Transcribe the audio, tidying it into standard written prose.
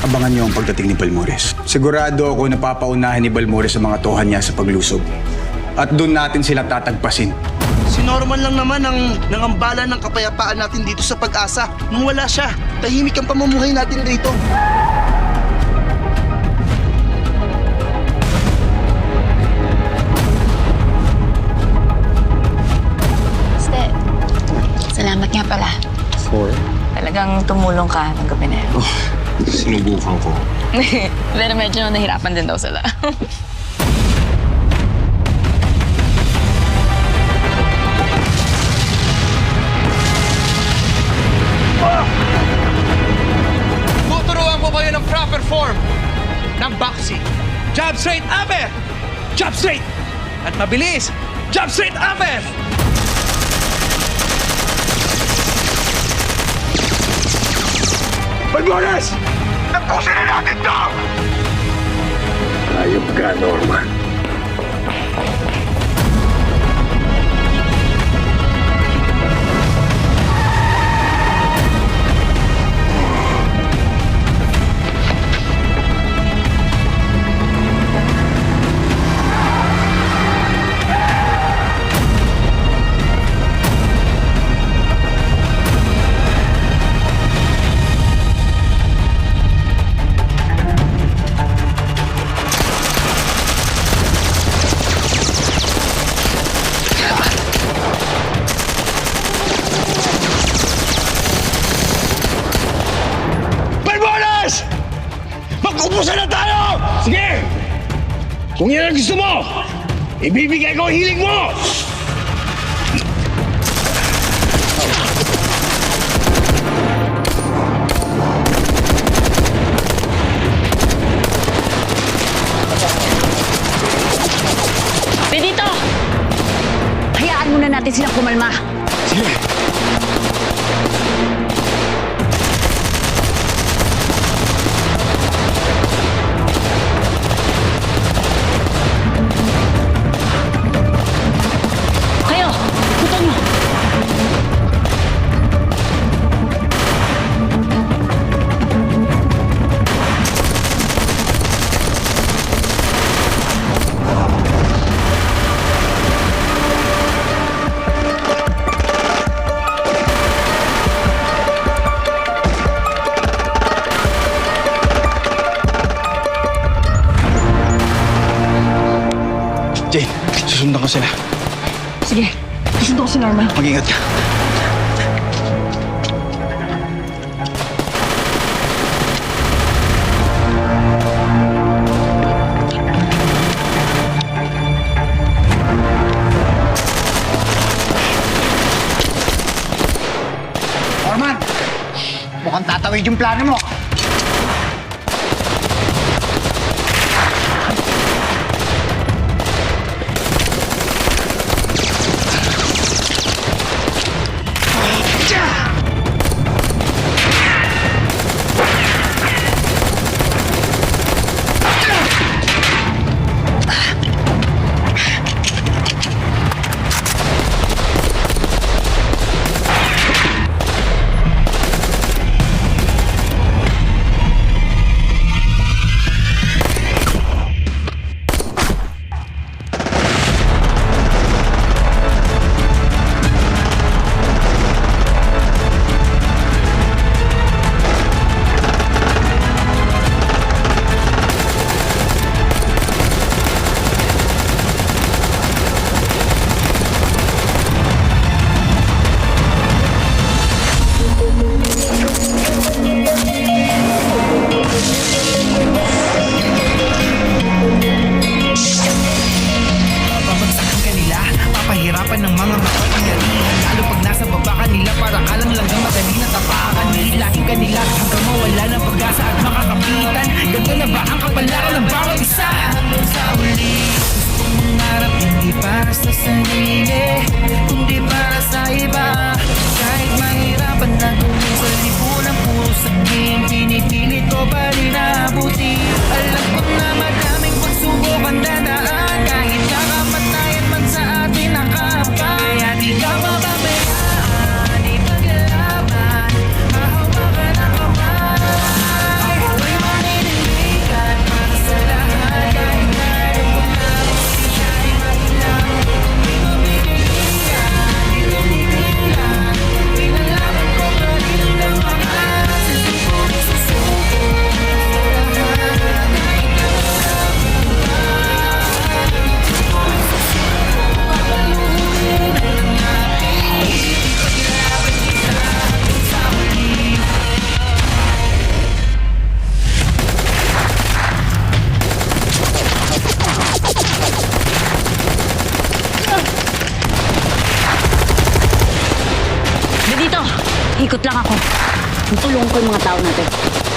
Abangan niyo ang pagdating ni Balmores. Sigurado ako na papaunahin ni Balmores sa mga tohan niya sa paglusob. At doon natin sila tatagpasin. Si Norman lang naman ang nangambala ng kapayapaan natin dito sa Pag-asa. Nung wala siya, tahimik ang pamumuhay natin rito. Ste, salamat nga pala. For? Talagang tumulong ka ng gabi na yun. Sinubukan ko. Pero medyo nahirapan din daw sila. Tuturuan ko kayo ng proper form ng boxing. Jab straight, amer! Jab straight! At mabilis, jab straight, amer! Balmores! Tapusin na natin to! Ayop ka, Norman. Balmores! Magkupusan na tayo! Sige! Kung yan ang gusto mo, ibibigay ko ang hiling mo! Benito! Hayaan muna natin silang kumalma. Sige! Kayo, putol mo. Jane, susundan ko sila. Sige, susunod ko si Norman. Mag-ingat ka. Norman! Mukhang tatawid yung plano mo. Ikot lang ako. Tutulungan ko yung mga tao natin.